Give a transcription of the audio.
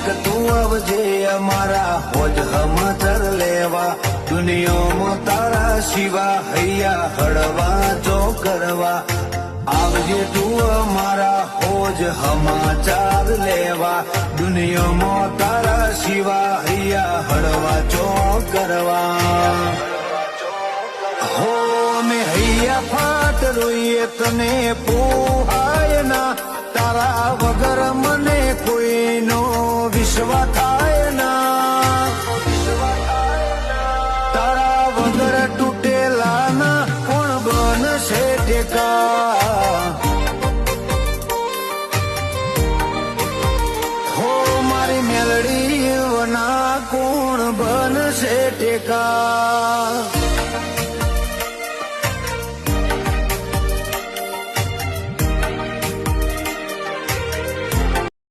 માલિક તું આવજે અમારા હોજ સમાચાર લેવા, દુનિયામાં તારા સિવા હૈયા હળવા જો કરવા, આવજે તું અમારા હોજ સમાચાર લેવા, દુનિયામાં તારા સિવા હૈયા હળવા જો કરવા. હો અમે હૈયા ફાટ રોઈએ તને પોહાય ના, તારા વગર મને કોઈનો વિશ્વાસ થાય ના, તારા વગર તૂટેલા ના કોણ બનશે ટેકા. હો મારી મેલડી વના કોણ બનશે ટેકા.